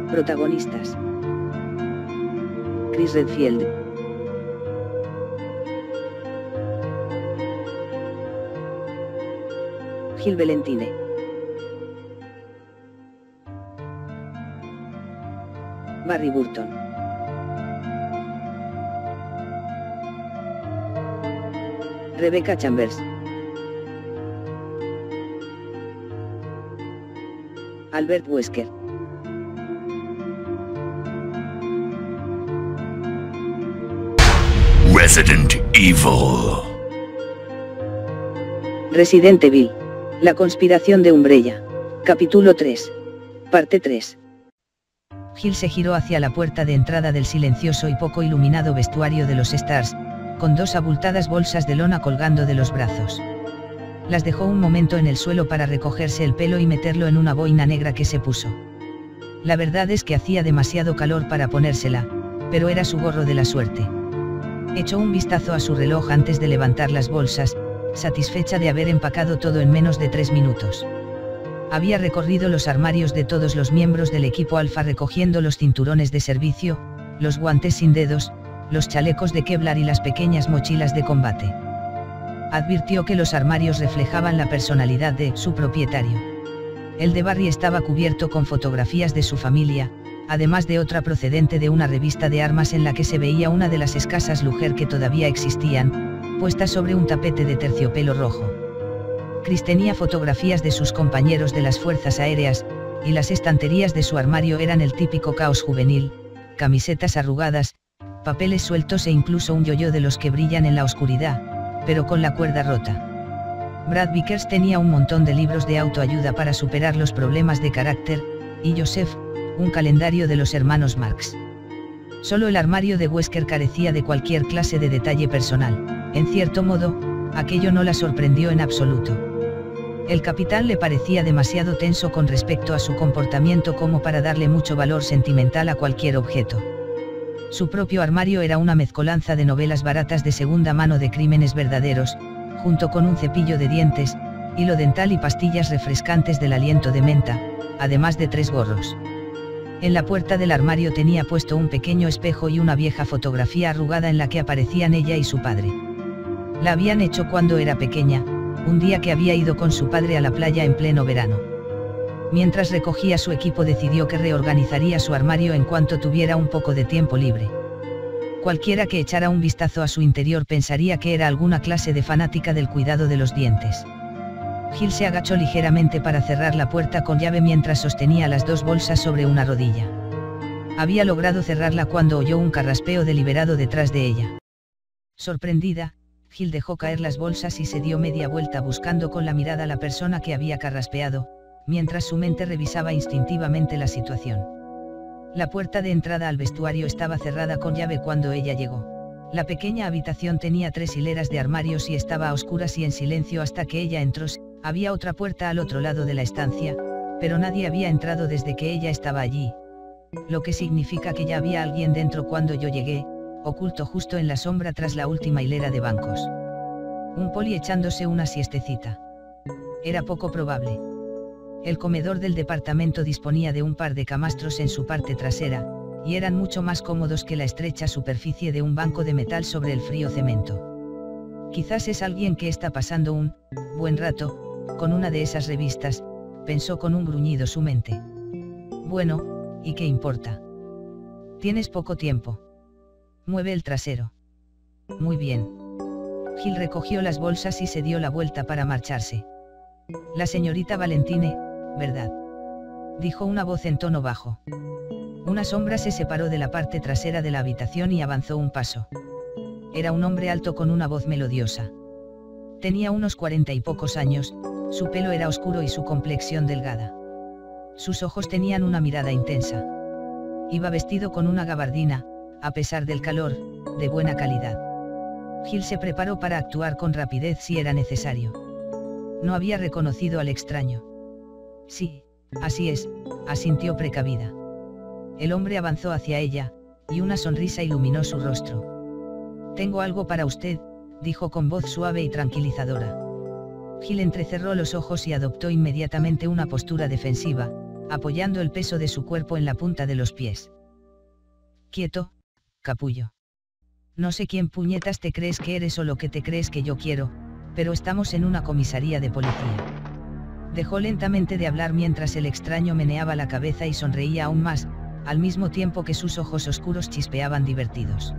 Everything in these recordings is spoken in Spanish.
Protagonistas: Chris Redfield, Gil Valentine, Barry Burton, Rebecca Chambers, Albert Wesker, Resident Evil. Resident Evil, la conspiración de Umbrella, capítulo 3, parte 3. Gil se giró hacia la puerta de entrada del silencioso y poco iluminado vestuario de los Stars, con dos abultadas bolsas de lona colgando de los brazos. Las dejó un momento en el suelo para recogerse el pelo y meterlo en una boina negra que se puso. La verdad es que hacía demasiado calor para ponérsela, pero era su gorro de la suerte. Echó un vistazo a su reloj antes de levantar las bolsas, satisfecha de haber empacado todo en menos de 3 minutos. Había recorrido los armarios de todos los miembros del equipo Alfa recogiendo los cinturones de servicio, los guantes sin dedos, los chalecos de Kevlar y las pequeñas mochilas de combate. Advirtió que los armarios reflejaban la personalidad de su propietario. El de Barry estaba cubierto con fotografías de su familia, además de otra procedente de una revista de armas en la que se veía una de las escasas Luger que todavía existían, puesta sobre un tapete de terciopelo rojo. Chris tenía fotografías de sus compañeros de las fuerzas aéreas, y las estanterías de su armario eran el típico caos juvenil, camisetas arrugadas, papeles sueltos e incluso un yoyo de los que brillan en la oscuridad, pero con la cuerda rota. Brad Vickers tenía un montón de libros de autoayuda para superar los problemas de carácter, y Joseph, un calendario de los hermanos Marx. Solo el armario de Wesker carecía de cualquier clase de detalle personal. En cierto modo, aquello no la sorprendió en absoluto. El capitán le parecía demasiado tenso con respecto a su comportamiento como para darle mucho valor sentimental a cualquier objeto. Su propio armario era una mezcolanza de novelas baratas de segunda mano de crímenes verdaderos, junto con un cepillo de dientes, hilo dental y pastillas refrescantes del aliento de menta, además de 3 gorros. En la puerta del armario tenía puesto un pequeño espejo y una vieja fotografía arrugada en la que aparecían ella y su padre. La habían hecho cuando era pequeña, un día que había ido con su padre a la playa en pleno verano. Mientras recogía su equipo decidió que reorganizaría su armario en cuanto tuviera un poco de tiempo libre. Cualquiera que echara un vistazo a su interior pensaría que era alguna clase de fanática del cuidado de los dientes. Gil se agachó ligeramente para cerrar la puerta con llave mientras sostenía las 2 bolsas sobre una rodilla. Había logrado cerrarla cuando oyó un carraspeo deliberado detrás de ella. Sorprendida, Gil dejó caer las bolsas y se dio media vuelta buscando con la mirada a la persona que había carraspeado, mientras su mente revisaba instintivamente la situación. La puerta de entrada al vestuario estaba cerrada con llave cuando ella llegó. La pequeña habitación tenía 3 hileras de armarios y estaba a oscuras y en silencio hasta que ella entró. Había otra puerta al otro lado de la estancia, pero nadie había entrado desde que ella estaba allí. Lo que significa que ya había alguien dentro cuando yo llegué, oculto justo en la sombra tras la última hilera de bancos. Un poli echándose una siestecita. Era poco probable. El comedor del departamento disponía de un par de camastros en su parte trasera, y eran mucho más cómodos que la estrecha superficie de un banco de metal sobre el frío cemento. Quizás es alguien que está pasando un buen rato con una de esas revistas, pensó con un gruñido su mente. Bueno, ¿y qué importa? Tienes poco tiempo. Mueve el trasero. Muy bien. Gil recogió las bolsas y se dio la vuelta para marcharse. La señorita Valentine, ¿verdad?, dijo una voz en tono bajo. Una sombra se separó de la parte trasera de la habitación y avanzó un paso. Era un hombre alto con una voz melodiosa. Tenía unos 40 y pocos años, su pelo era oscuro y su complexión delgada. Sus ojos tenían una mirada intensa. Iba vestido con una gabardina, a pesar del calor, de buena calidad. Gil se preparó para actuar con rapidez si era necesario. No había reconocido al extraño. Sí, así es, asintió precavida. El hombre avanzó hacia ella, y una sonrisa iluminó su rostro. Tengo algo para usted, dijo con voz suave y tranquilizadora. Gil entrecerró los ojos y adoptó inmediatamente una postura defensiva, apoyando el peso de su cuerpo en la punta de los pies. Quieto, capullo. No sé quién puñetas te crees que eres o lo que te crees que yo quiero, pero estamos en una comisaría de policía. Dejó lentamente de hablar mientras el extraño meneaba la cabeza y sonreía aún más, al mismo tiempo que sus ojos oscuros chispeaban divertidos.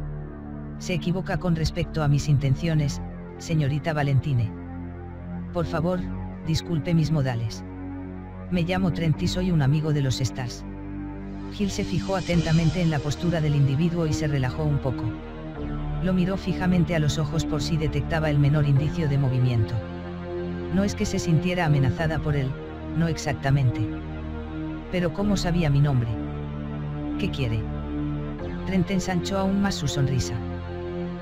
Se equivoca con respecto a mis intenciones, señorita Valentine. Por favor, disculpe mis modales. Me llamo Trent y soy un amigo de los Stars. Hill se fijó atentamente en la postura del individuo y se relajó un poco. Lo miró fijamente a los ojos por si detectaba el menor indicio de movimiento. No es que se sintiera amenazada por él, no exactamente. Pero ¿cómo sabía mi nombre? ¿Qué quiere? Trent ensanchó aún más su sonrisa.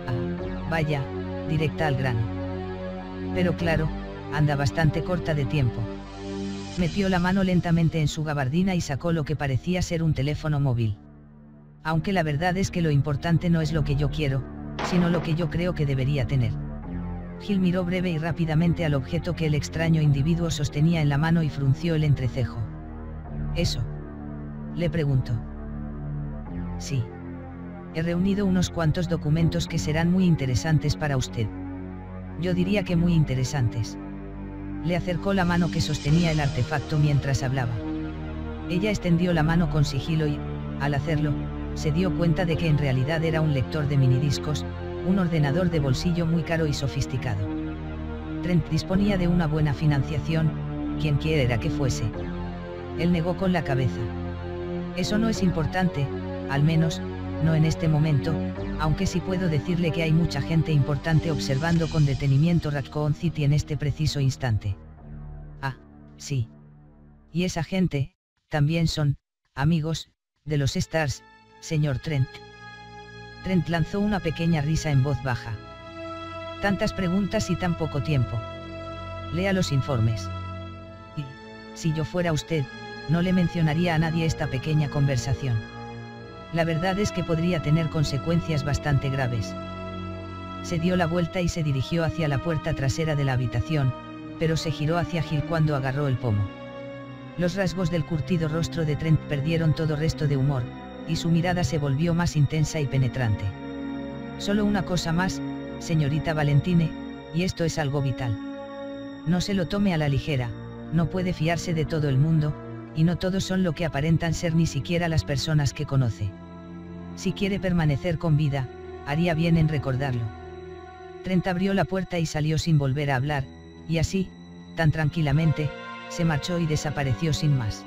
Ah, vaya, directa al grano. Pero claro, anda bastante corta de tiempo. Metió la mano lentamente en su gabardina y sacó lo que parecía ser un teléfono móvil. Aunque la verdad es que lo importante no es lo que yo quiero, sino lo que yo creo que debería tener. Hill miró breve y rápidamente al objeto que el extraño individuo sostenía en la mano y frunció el entrecejo. ¿Eso? Le preguntó. Sí. He reunido unos cuantos documentos que serán muy interesantes para usted. Yo diría que muy interesantes. Le acercó la mano que sostenía el artefacto mientras hablaba. Ella extendió la mano con sigilo y, al hacerlo, se dio cuenta de que en realidad era un lector de minidiscos, un ordenador de bolsillo muy caro y sofisticado. Trent disponía de una buena financiación, quien quiera que fuese. Él negó con la cabeza. Eso no es importante, al menos, no en este momento, aunque sí puedo decirle que hay mucha gente importante observando con detenimiento Raccoon City en este preciso instante. Ah, sí. Y esa gente, también son, amigos, de los Stars, señor Trent. Trent lanzó una pequeña risa en voz baja. Tantas preguntas y tan poco tiempo. Lea los informes. Y, si yo fuera usted, no le mencionaría a nadie esta pequeña conversación. La verdad es que podría tener consecuencias bastante graves. Se dio la vuelta y se dirigió hacia la puerta trasera de la habitación, pero se giró hacia Hill cuando agarró el pomo. Los rasgos del curtido rostro de Trent perdieron todo resto de humor, y su mirada se volvió más intensa y penetrante. Solo una cosa más, señorita Valentine, y esto es algo vital. No se lo tome a la ligera, no puede fiarse de todo el mundo, y no todos son lo que aparentan ser ni siquiera las personas que conoce. Si quiere permanecer con vida, haría bien en recordarlo. Trent abrió la puerta y salió sin volver a hablar, y así, tan tranquilamente, se marchó y desapareció sin más.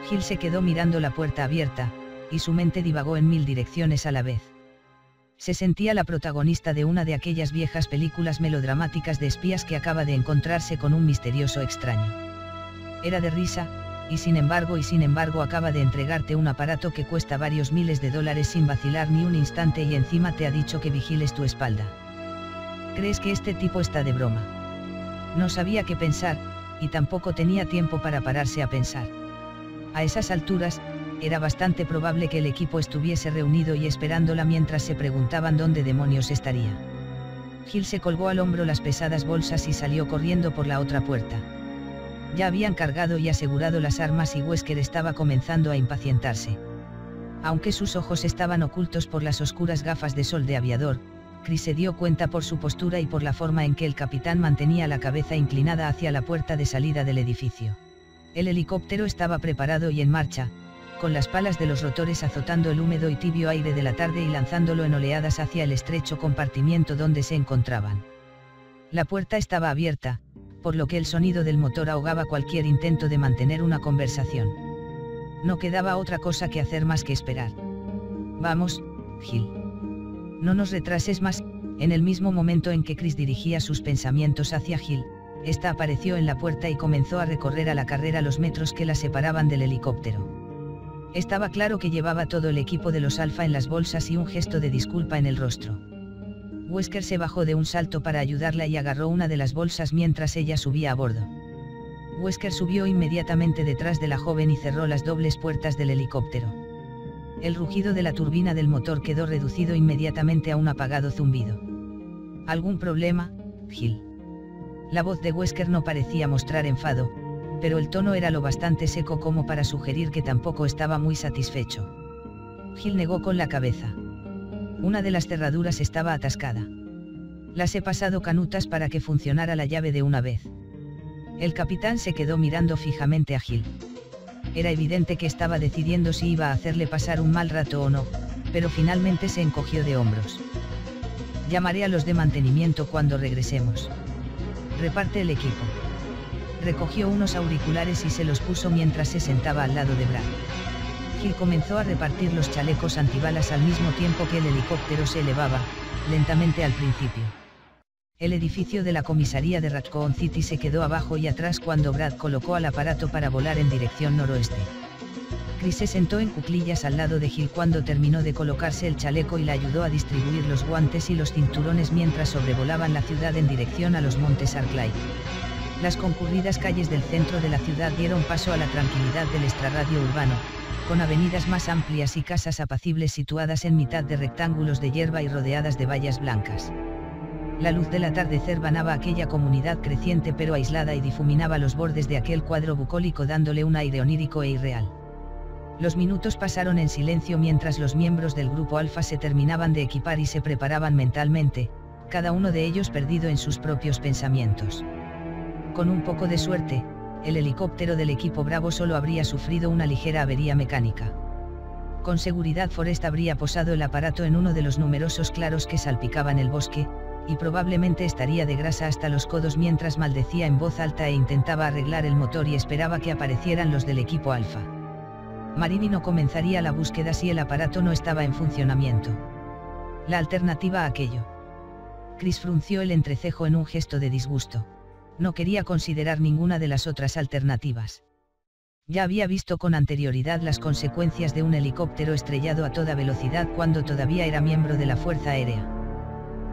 Hill se quedó mirando la puerta abierta, y su mente divagó en 1000 direcciones a la vez. Se sentía la protagonista de una de aquellas viejas películas melodramáticas de espías que acaba de encontrarse con un misterioso extraño. Era de risa, y sin embargo acaba de entregarte un aparato que cuesta varios miles de dólares sin vacilar ni un instante y encima te ha dicho que vigiles tu espalda. ¿Crees que este tipo está de broma? No sabía qué pensar, y tampoco tenía tiempo para pararse a pensar. A esas alturas, era bastante probable que el equipo estuviese reunido y esperándola mientras se preguntaban dónde demonios estaría. Hill se colgó al hombro las pesadas bolsas y salió corriendo por la otra puerta. Ya habían cargado y asegurado las armas y Wesker estaba comenzando a impacientarse. Aunque sus ojos estaban ocultos por las oscuras gafas de sol de aviador, Chris se dio cuenta por su postura y por la forma en que el capitán mantenía la cabeza inclinada hacia la puerta de salida del edificio. El helicóptero estaba preparado y en marcha, con las palas de los rotores azotando el húmedo y tibio aire de la tarde y lanzándolo en oleadas hacia el estrecho compartimiento donde se encontraban. La puerta estaba abierta, por lo que el sonido del motor ahogaba cualquier intento de mantener una conversación. No quedaba otra cosa que hacer más que esperar. Vamos, Hill. No nos retrases más. En el mismo momento en que Chris dirigía sus pensamientos hacia Hill, esta apareció en la puerta y comenzó a recorrer a la carrera los metros que la separaban del helicóptero. Estaba claro que llevaba todo el equipo de los Alfa en las bolsas y un gesto de disculpa en el rostro. Wesker se bajó de un salto para ayudarla y agarró una de las bolsas mientras ella subía a bordo. Wesker subió inmediatamente detrás de la joven y cerró las dobles puertas del helicóptero. El rugido de la turbina del motor quedó reducido inmediatamente a un apagado zumbido. ¿Algún problema, Hill? La voz de Wesker no parecía mostrar enfado, pero el tono era lo bastante seco como para sugerir que tampoco estaba muy satisfecho. Gil negó con la cabeza. Una de las cerraduras estaba atascada. Las he pasado canutas para que funcionara la llave de una vez. El capitán se quedó mirando fijamente a Gil. Era evidente que estaba decidiendo si iba a hacerle pasar un mal rato o no, pero finalmente se encogió de hombros. Llamaré a los de mantenimiento cuando regresemos. Reparte el equipo. Recogió unos auriculares y se los puso mientras se sentaba al lado de Brad. Gil comenzó a repartir los chalecos antibalas al mismo tiempo que el helicóptero se elevaba, lentamente al principio. El edificio de la comisaría de Raccoon City se quedó abajo y atrás cuando Brad colocó al aparato para volar en dirección noroeste. Chris se sentó en cuclillas al lado de Gil cuando terminó de colocarse el chaleco y le ayudó a distribuir los guantes y los cinturones mientras sobrevolaban la ciudad en dirección a los montes Arclay. Las concurridas calles del centro de la ciudad dieron paso a la tranquilidad del extrarradio urbano, con avenidas más amplias y casas apacibles situadas en mitad de rectángulos de hierba y rodeadas de vallas blancas. La luz del atardecer banaba aquella comunidad creciente pero aislada y difuminaba los bordes de aquel cuadro bucólico dándole un aire onírico e irreal. Los minutos pasaron en silencio mientras los miembros del grupo Alfa se terminaban de equipar y se preparaban mentalmente, cada uno de ellos perdido en sus propios pensamientos. Con un poco de suerte, el helicóptero del equipo Bravo solo habría sufrido una ligera avería mecánica. Con seguridad Forrest habría posado el aparato en uno de los numerosos claros que salpicaban el bosque, y probablemente estaría de grasa hasta los codos mientras maldecía en voz alta e intentaba arreglar el motor y esperaba que aparecieran los del equipo Alfa. Marini no comenzaría la búsqueda si el aparato no estaba en funcionamiento. La alternativa a aquello. Chris frunció el entrecejo en un gesto de disgusto. No quería considerar ninguna de las otras alternativas. Ya había visto con anterioridad las consecuencias de un helicóptero estrellado a toda velocidad cuando todavía era miembro de la Fuerza Aérea.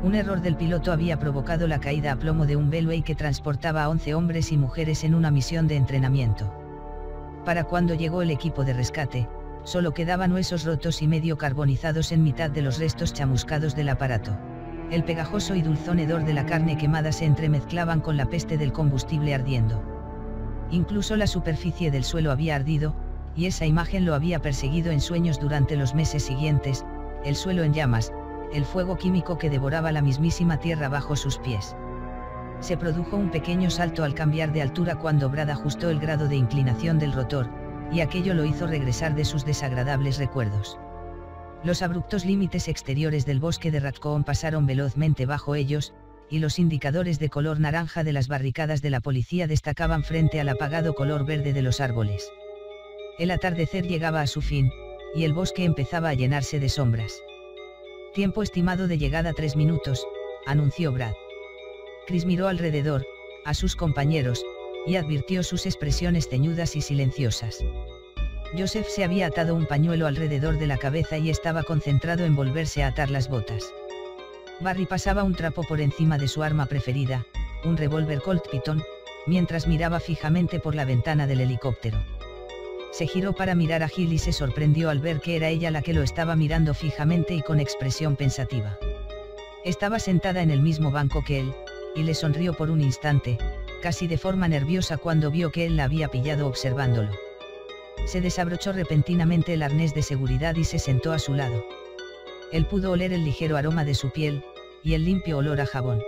Un error del piloto había provocado la caída a plomo de un Belway que transportaba a 11 hombres y mujeres en una misión de entrenamiento. Para cuando llegó el equipo de rescate, solo quedaban huesos rotos y medio carbonizados en mitad de los restos chamuscados del aparato. El pegajoso y dulzón hedor de la carne quemada se entremezclaban con la peste del combustible ardiendo. Incluso la superficie del suelo había ardido, y esa imagen lo había perseguido en sueños durante los meses siguientes, el suelo en llamas, el fuego químico que devoraba la mismísima tierra bajo sus pies. Se produjo un pequeño salto al cambiar de altura cuando Brad ajustó el grado de inclinación del rotor, y aquello lo hizo regresar de sus desagradables recuerdos. Los abruptos límites exteriores del bosque de Raccoon pasaron velozmente bajo ellos, y los indicadores de color naranja de las barricadas de la policía destacaban frente al apagado color verde de los árboles. El atardecer llegaba a su fin, y el bosque empezaba a llenarse de sombras. Tiempo estimado de llegada 3 minutos, anunció Brad. Chris miró alrededor, a sus compañeros, y advirtió sus expresiones ceñudas y silenciosas. Joseph se había atado un pañuelo alrededor de la cabeza y estaba concentrado en volverse a atar las botas. Barry pasaba un trapo por encima de su arma preferida, un revólver Colt Python, mientras miraba fijamente por la ventana del helicóptero. Se giró para mirar a Gil y se sorprendió al ver que era ella la que lo estaba mirando fijamente y con expresión pensativa. Estaba sentada en el mismo banco que él, y le sonrió por un instante, casi de forma nerviosa cuando vio que él la había pillado observándolo. Se desabrochó repentinamente el arnés de seguridad y se sentó a su lado. Él pudo oler el ligero aroma de su piel, y el limpio olor a jabón.